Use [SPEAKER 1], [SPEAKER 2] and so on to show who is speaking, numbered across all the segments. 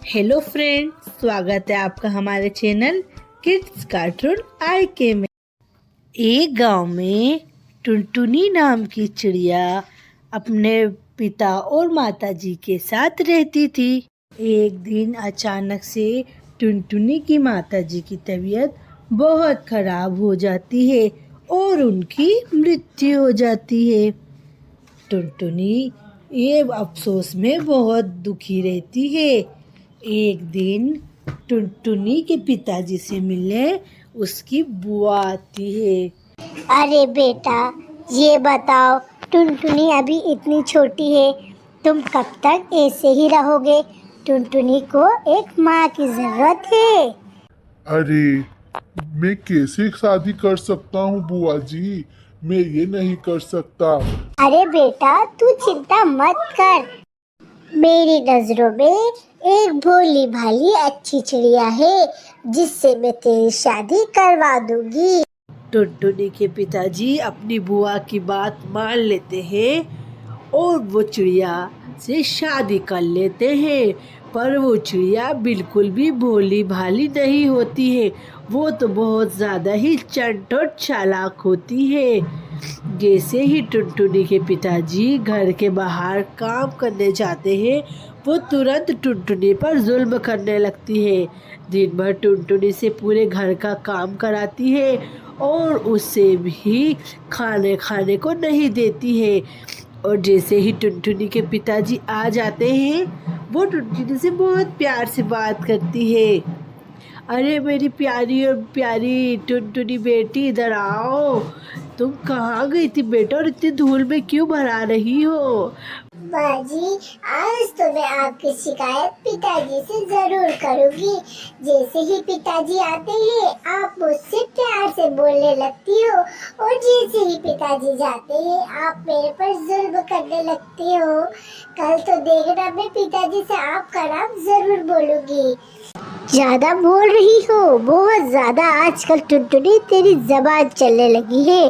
[SPEAKER 1] Hello friend, स्वागत है आपका हमारे चैनल किड्स कार्टून आईके में। एक गांव में टुनटुनी नाम की चिड़िया अपने पिता और माताजी के साथ रहती थी। एक दिन अचानक से टुनटुनी की माताजी की तबीयत बहुत खराब हो जाती है और उनकी मृत्यु हो जाती है। टुनटुनी ये अफसोस में बहुत दुखी रहती है। एक दिन टुनटुनी के पिताजी से मिलने उसकी बुआ आती है।
[SPEAKER 2] अरे बेटा, ये बताओ, टुनटुनी अभी इतनी छोटी है, तुम कब तक ऐसे ही रहोगे? टुनटुनी को एक माँ की जरूरत है।
[SPEAKER 3] अरे, मैं कैसे शादी कर सकता हूँ बुआ जी? मैं ये नहीं कर सकता।
[SPEAKER 2] अरे बेटा, तू चिंता मत कर। मेरी नजरों में एक भोली भाली अच्छी चिड़िया है जिससे मैं तेरी शादी करवा दूंगी।
[SPEAKER 1] टुनटुनी के पिताजी अपनी बुआ की बात मान लेते हैं और वो चिड़िया से शादी कर लेते हैं। पर वो चिड़िया बिल्कुल भी भोली भाली नहीं होती है, वो तो बहुत ज़्यादा ही चंट और चालाक होती है। जैसे ही टुनटुनी के पिताजी घर के बाहर काम करने जाते हैं, वो तुरंत टुनटुनी पर जुल्म करने लगती है। दिन भर टुनटुनी से पूरे घर का काम कराती है और उससे भी खाने को नहीं देती है। और जैसे ही टुनटुनी के पिताजी आ जाते हैं, वो टुनटुनी से बहुत प्यार से बात करती है। अरे मेरी प्यारी और प्यारी टुनटुनी बेटी, इधर आओ। तुम कहाँ गई थी बेटा, और इतनी धूल में क्यों भरा रही हो?
[SPEAKER 2] माँ जी, आज तो मैं आपकी शिकायत पिताजी से जरूर करूँगी। जैसे ही पिताजी आते हैं, आप मुझसे प्यार से बोलने लगती हो, और जैसे ही पिताजी जाते हैं, आप मेरे पर जुल्म करने लगती हो। कल तो देखना, मैं पिताजी से आपका नाम जरूर बोलूँगी। ज्यादा बोल रही हो, बहुत ज्यादा। आजकल टुनटुनी तेरी जबान चलने लगी है।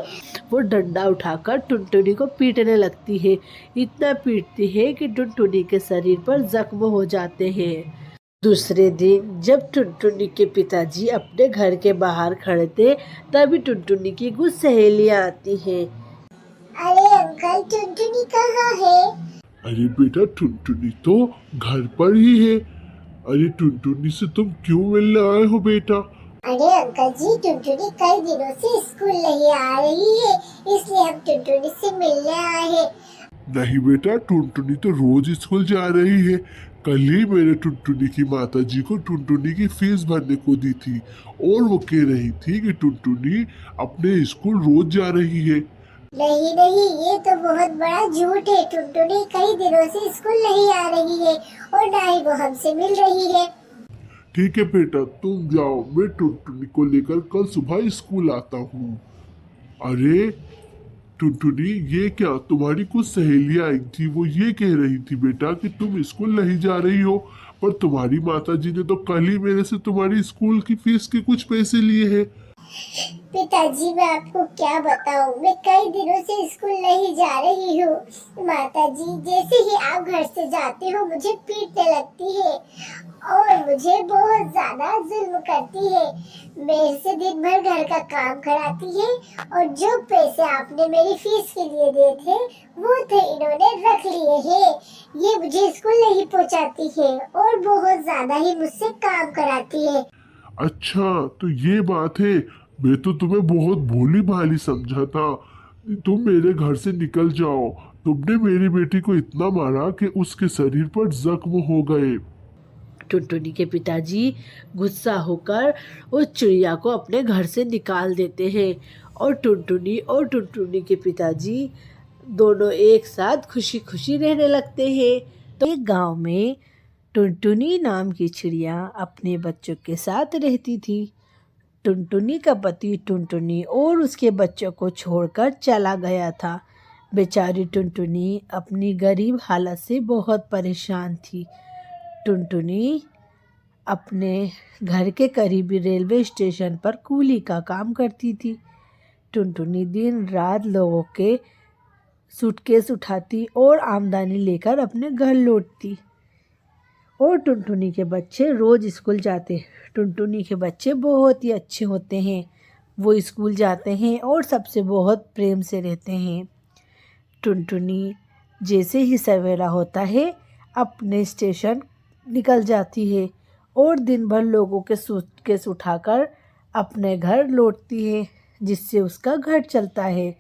[SPEAKER 1] वो डंडा उठाकर टुनटुनी को पीटने लगती है। इतना पीटती है कि टुनटुनी के शरीर पर जख्म हो जाते हैं। दूसरे दिन जब टुनटुनी के पिताजी अपने घर के बाहर खड़े थे, तभी टुनटुनी की कुछ सहेलियां आती हैं।
[SPEAKER 2] अरे अंकल, टुनटुनी कहाँ है?
[SPEAKER 3] अरे बेटा, टुनटुनी तो घर पर ही है। अरे टुनटुनी से तुम क्यों मिलने आए हो बेटा?
[SPEAKER 2] अरे अंकल जी, टुनटुनी कई दिनों से स्कूल नहीं आ रही है, इसलिए हम टुनटुनी से मिलने आए हैं।
[SPEAKER 3] नहीं बेटा, टुनटुनी तो रोज स्कूल जा रही है। कल ही मैंने टुनटुनी की माताजी को टुनटुनी की फीस भरने को दी थी और वो कह रही थी कि टुनटुनी अपने स्कूल रोज जा रही है।
[SPEAKER 2] नहीं नहीं, ये तो बहुत बड़ा झूठ है। टुनटुनी कई दिनों से स्कूल नहीं आ रही है और ना ही वो हमसे मिल रही है।
[SPEAKER 3] ठीक है बेटा, तुम जाओ, मैं टुनटुनी को लेकर कल सुबह स्कूल आता हूँ। अरे टुनटुनी, ये क्या, तुम्हारी कुछ सहेलियां आई थी, वो ये कह रही थी बेटा कि तुम स्कूल नहीं जा रही हो, पर तुम्हारी माताजी ने तो कल ही मेरे से तुम्हारी स्कूल की फीस के कुछ पैसे लिए हैं।
[SPEAKER 2] पिताजी, मैं आपको क्या बताऊं, मैं कई दिनों से स्कूल नहीं जा रही हूँ। माताजी जैसे ही आप घर से जाते हो, मुझे पीटने लगती है और मुझे बहुत ज्यादा जुल्म करती है। मेरे से दिन भर घर का काम कराती है और जो पैसे आपने मेरी फीस के लिए दिए थे, वो थे इन्होंने रख लिए हैं। ये मुझे स्कूल नहीं पहुँचाती है और बहुत ज्यादा ही मुझसे काम कराती है।
[SPEAKER 3] अच्छा, तो ये बात है। मैं तो तुम्हें बहुत भोली भाली समझा था। तुम मेरे घर से निकल जाओ। तुमने मेरी बेटी को इतना मारा कि उसके शरीर पर जख्म हो गए।
[SPEAKER 1] टुनटुनी के पिताजी गुस्सा होकर उस चिड़िया को अपने घर से निकाल देते हैं और टुनटुनी के पिताजी दोनों एक साथ खुशी खुशी रहने लगते हैं। तो एक गांव में टुनटुनी नाम की चिड़िया अपने बच्चों के साथ रहती थी। टुनटुनी का पति टुनटुनी और उसके बच्चों को छोड़कर चला गया था। बेचारी टुनटुनी अपनी गरीब हालत से बहुत परेशान थी। टुनटुनी अपने घर के करीबी रेलवे स्टेशन पर कूली का काम करती थी। टुनटुनी दिन रात लोगों के सूटकेस उठाती और आमदनी लेकर अपने घर लौटती। और टुनटुनी के बच्चे रोज़ स्कूल जाते हैं। टुनटुनी के बच्चे बहुत ही अच्छे होते हैं। वो स्कूल जाते हैं और सबसे बहुत प्रेम से रहते हैं। टुनटुनी जैसे ही सवेरा होता है अपने स्टेशन निकल जाती है और दिन भर लोगों के सूटकेस उठाकर अपने घर लौटती है, जिससे उसका घर चलता है।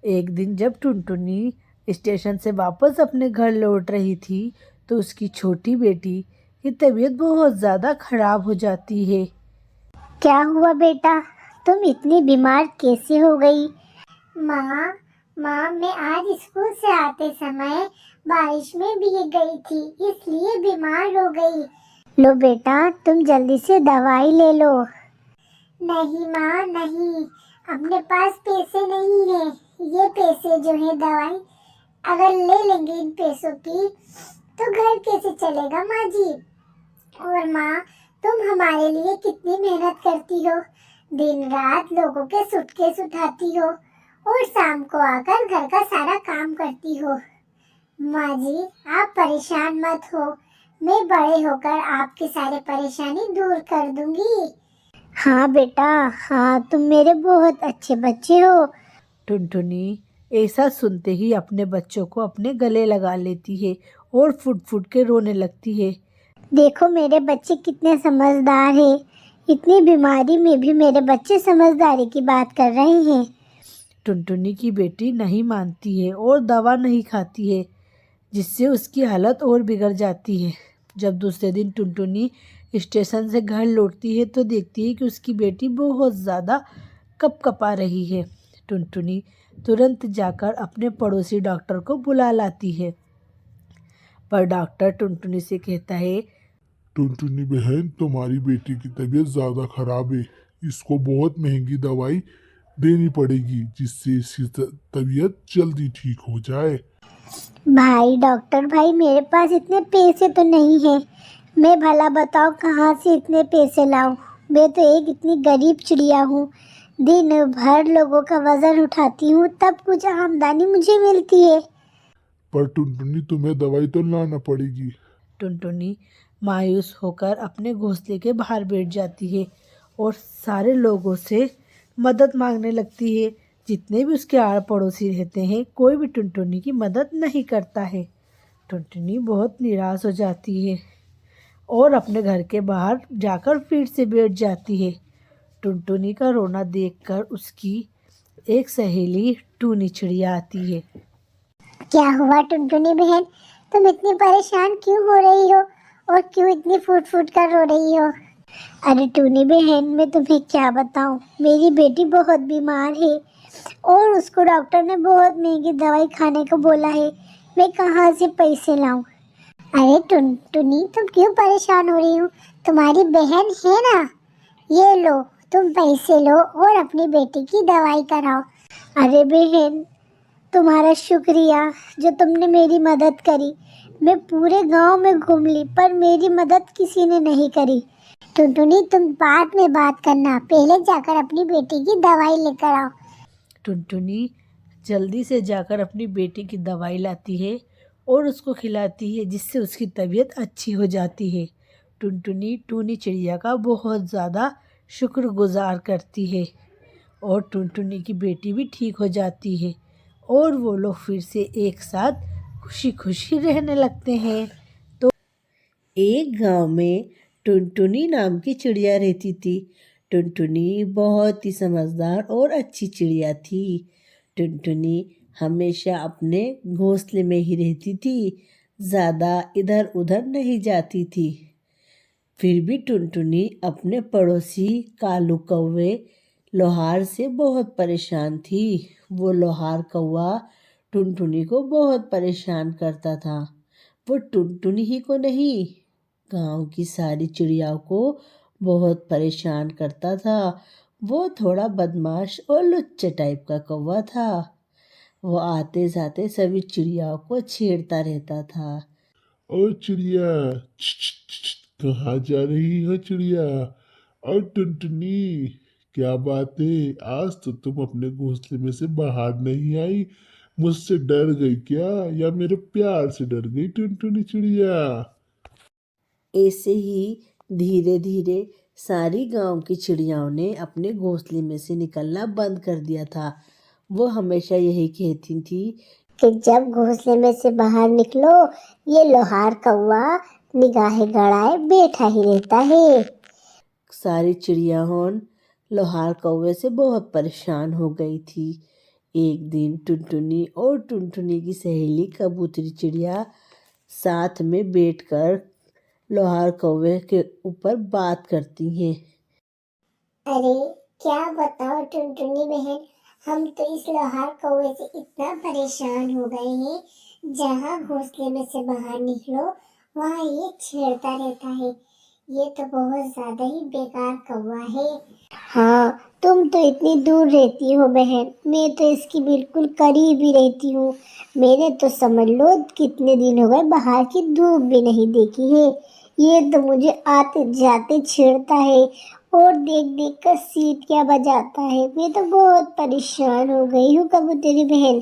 [SPEAKER 1] एक दिन जब टुनटुनी स्टेशन से वापस अपने घर लौट रही थी तो उसकी छोटी बेटी की तबीयत बहुत ज़्यादा खराब हो जाती है।
[SPEAKER 2] क्या हुआ बेटा, तुम इतनी बीमार कैसे हो गई? माँ माँ मैं आज स्कूल से आते समय बारिश में भीग गई थी, इसलिए बीमार हो गई। लो बेटा, तुम जल्दी से दवाई ले लो। नहीं माँ नहीं, अपने पास पैसे नहीं है। ये पैसे जो है दवाई अगर ले लेंगे इन पैसों की तो घर कैसे चलेगा माँ जी। और माँ तुम हमारे लिए कितनी मेहनत करती हो, दिन रात लोगों के सूटकेस उठाती हो और शाम को आकर घर का सारा काम करती हो। माँ जी आप परेशान मत हो, मैं बड़े होकर आपकी सारी परेशानी दूर कर दूंगी। हाँ बेटा हाँ, तुम मेरे बहुत अच्छे बच्चे हो।
[SPEAKER 1] टुनटुनी ऐसा सुनते ही अपने बच्चों को अपने गले लगा लेती है और फुट फुट के रोने लगती है।
[SPEAKER 2] देखो मेरे बच्चे कितने समझदार हैं, इतनी बीमारी में भी मेरे बच्चे समझदारी की बात कर रहे हैं।
[SPEAKER 1] टुनटुनी की बेटी नहीं मानती है और दवा नहीं खाती है, जिससे उसकी हालत और बिगड़ जाती है। जब दूसरे दिन टुनटुनी स्टेशन से घर लौटती है तो देखती है कि उसकी बेटी बहुत ज़्यादा कपकपा रही है। टुनटुनी तुरंत जाकर अपने पड़ोसी डॉक्टर को बुला लाती है, पर डॉक्टर टुनटुनी से कहता है,
[SPEAKER 3] टुनटुनी बहन, तुम्हारी बेटी की तबीयत ज़्यादा खराब है। इसको बहुत महंगी दवाई देनी पड़ेगी जिससे इसकी तबीयत जल्दी ठीक हो जाए।
[SPEAKER 2] भाई डॉक्टर भाई, मेरे पास इतने पैसे तो नहीं है। मैं भला बताओ कहाँ से इतने पैसे लाऊं? मैं तो एक इतनी गरीब चिड़िया हूँ, दिन भर लोगों का वजन उठाती हूँ, तब कुछ आमदनी मुझे मिलती है।
[SPEAKER 3] पर टुनटुनी तुम्हें दवाई तो लाना पड़ेगी।
[SPEAKER 1] टुनटुनी मायूस होकर अपने घोंसले के बाहर बैठ जाती है और सारे लोगों से मदद मांगने लगती है। जितने भी उसके आड़ पड़ोसी रहते हैं कोई भी टुनटुनी की मदद नहीं करता है। टुनटुनी बहुत निराश हो जाती है और अपने घर के बाहर जाकर फिर से बैठ जाती है। टुनटुनी का रोना देखकर उसकी एक सहेली टूनी चिड़िया आती है।
[SPEAKER 2] क्या हुआ टुनटुनी बहन, तुम इतनी परेशान क्यों हो रही हो और क्यों इतनी फूट फूट कर रो रही हो? अरे टूनी बहन, मैं तुम्हें क्या बताऊं, मेरी बेटी बहुत बीमार है और उसको डॉक्टर ने बहुत महंगी दवाई खाने को बोला है। मैं कहाँ से पैसे लाऊं? अरे टुनी तुम क्यों परेशान हो रही हो? तुम्हारी बहन है ना, ये लो तुम पैसे लो और अपनी बेटी की दवाई कराओ। अरे बहन, तुम्हारा शुक्रिया जो तुमने मेरी मदद करी। मैं पूरे गांव में घूम ली पर मेरी मदद किसी ने नहीं करी। टुनटुनी तुम बाद में बात करना, पहले जाकर अपनी बेटी की दवाई लेकर आओ।
[SPEAKER 1] टुनटुनी जल्दी से जाकर अपनी बेटी की दवाई लाती है और उसको खिलाती है, जिससे उसकी तबीयत अच्छी हो जाती है। टुनटुनी टूनी चिड़िया का बहुत ज़्यादा शुक्रगुजार करती है और टुनटुनी की बेटी भी ठीक हो जाती है और वो लोग फिर से एक साथ खुशी खुशी रहने लगते हैं। तो एक गांव में टुनटुनी नाम की चिड़िया रहती थी। टुनटुनी बहुत ही समझदार और अच्छी चिड़िया थी। टुनटुनी हमेशा अपने घोंसले में ही रहती थी, ज़्यादा इधर उधर नहीं जाती थी। फिर भी टुनटुनी अपने पड़ोसी कालू कौवे लोहार से बहुत परेशान थी। वो लोहार कौवा टुनटुनी को बहुत परेशान करता था। वो टुनटुनी ही को नहीं, गांव की सारी चिड़ियाओं को बहुत परेशान करता था। वो थोड़ा बदमाश और लुच्चे टाइप का कौवा था। वो आते जाते सभी चिड़ियाओं को छेड़ता रहता था।
[SPEAKER 3] और चिड़िया, कहाँ जा रही हो चिड़िया? और टुनटुनी, क्या बात है, आज तो तुम अपने घोंसले में से बाहर नहीं आई। मुझसे डर गई क्या या मेरे प्यार से डर गई टुनटुनी चिड़िया?
[SPEAKER 1] ऐसे ही धीरे धीरे सारी गांव की चिड़ियाओं ने अपने घोंसले में से निकलना बंद कर दिया था। वो हमेशा यही कहती थी
[SPEAKER 2] कि जब घोंसले में से बाहर निकलो, ये लोहार कौवा निगाहें गड़ाए बैठा ही रहता है।
[SPEAKER 1] सारी चिड़ियाहों लोहार कौवे से बहुत परेशान हो गई थी। एक दिन टुनटुनी और टुनटुनी की सहेली कबूतरी चिड़िया साथ में बैठकर लोहार कौवे के ऊपर बात करती हैं।
[SPEAKER 2] अरे क्या बताओ टुनटुनी बहन, हम तो इस लोहार कौवे से इतना परेशान हो गए हैं, जहाँ घोंसले में से बाहर निकलो वहाँ ये छेड़ता रहता है। ये तो बहुत ज्यादा ही बेकार कौवा है। हाँ, तुम तो इतनी दूर रहती हो बहन, मैं तो इसकी बिल्कुल करीब ही रहती हूँ। मैंने तो समझ लो कितने दिन हो गए बाहर की धूप भी नहीं देखी है। ये तो मुझे आते जाते छेड़ता है और देख देख कर सीटियाँ बजाता है। मैं तो बहुत परेशान हो गई हूँ कबूतरी बहन।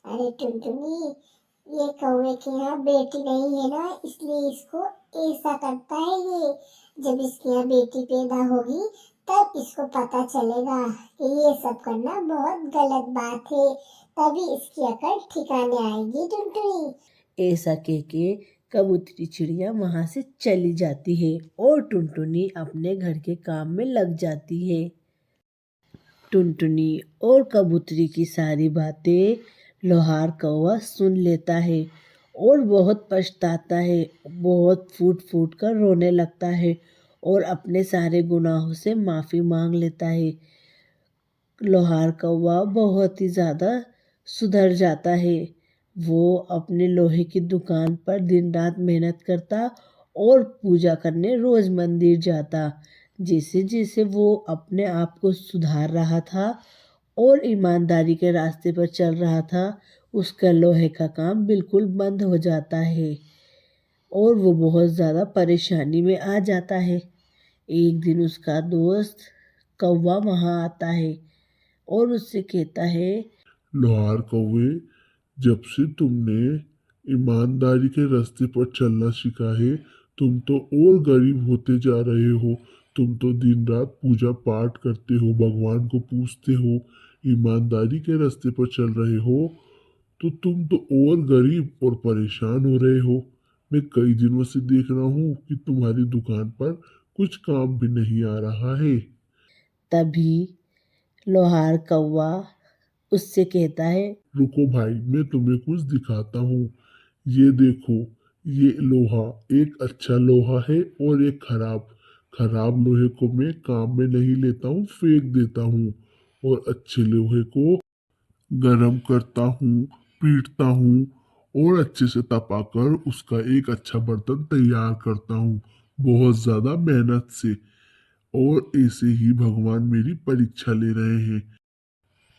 [SPEAKER 2] अरे टुनटुनी, ये कौवे के यहाँ बेटी नहीं है ना, इसलिए इसको ऐसा करता है ये। जब इसके यहाँ बेटी पैदा होगी तब इसको पता चलेगा कि ये सब करना बहुत गलत बात है, तभी इसकी अकल ठिकाने आएगी टुनटुनी।
[SPEAKER 1] ऐसा कह के कबूतरी चिड़िया वहाँ से चली जाती है और टुनटुनी अपने घर के काम में लग जाती है। टुनटुनी और कबूतरी की सारी बातें लोहार कौवा सुन लेता है और बहुत पछताता है। बहुत फूट फूट कर रोने लगता है और अपने सारे गुनाहों से माफ़ी मांग लेता है। लोहार कौवा बहुत ही ज़्यादा सुधर जाता है। वो अपने लोहे की दुकान पर दिन रात मेहनत करता और पूजा करने रोज़ मंदिर जाता। जैसे जैसे वो अपने आप को सुधार रहा था और ईमानदारी के रास्ते पर चल रहा था, उसका लोहे का काम बिल्कुल बंद हो जाता है और वो बहुत ज़्यादा परेशानी में आ जाता है। एक दिन उसका दोस्त कौवा वहाँ आता है और उससे कहता है,
[SPEAKER 3] लोहार कौवे, जब से तुमने ईमानदारी के रास्ते पर चलना सीखा है, तुम तो और गरीब होते जा रहे हो। तुम तो दिन रात पूजा पाठ करते हो, भगवान को पूजते हो, ईमानदारी के रास्ते पर चल रहे हो, तो तुम तो और गरीब और परेशान हो रहे हो। मैं कई दिनों से देख रहा हूँ कि तुम्हारी दुकान पर कुछ काम भी नहीं आ रहा है।
[SPEAKER 1] तभी लोहार कौवा उससे कहता है,
[SPEAKER 3] रुको भाई, मैं तुम्हें कुछ दिखाता हूँ। ये देखो, ये लोहा एक अच्छा लोहा है और एक खराब। खराब लोहे को मैं काम में नहीं लेता हूँ, फेंक देता हूँ, और अच्छे लोहे को गरम करता हूँ, पीटता हूँ और अच्छे से तपाकर उसका एक अच्छा बर्तन तैयार करता हूँ, बहुत ज़्यादा मेहनत से। और ऐसे ही भगवान मेरी परीक्षा ले रहे हैं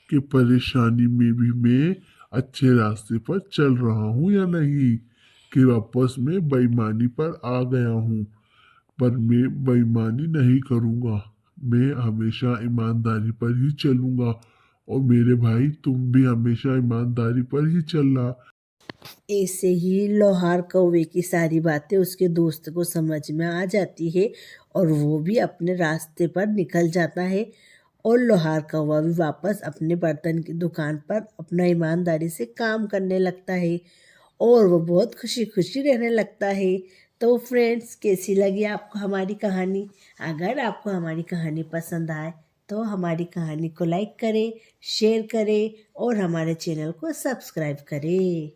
[SPEAKER 3] कि परेशानी में भी मैं अच्छे रास्ते पर चल रहा हूँ या नहीं, कि वापस मैं बेईमानी पर आ गया हूँ। पर मैं बेईमानी नहीं करूँगा, मैं हमेशा ईमानदारी पर ही चलूँगा। और मेरे भाई, तुम भी हमेशा ईमानदारी पर ही चलना।
[SPEAKER 1] ऐसे ही लोहार कौवे की सारी बातें उसके दोस्त को समझ में आ जाती है और वो भी अपने रास्ते पर निकल जाता है और लोहार कौवा भी वापस अपने बर्तन की दुकान पर अपना ईमानदारी से काम करने लगता है और वो बहुत खुशी खुशी रहने लगता है। तो फ्रेंड्स, कैसी लगी आपको हमारी कहानी? अगर आपको हमारी कहानी पसंद आए तो हमारी कहानी को लाइक करें, शेयर करें और हमारे चैनल को सब्सक्राइब करें।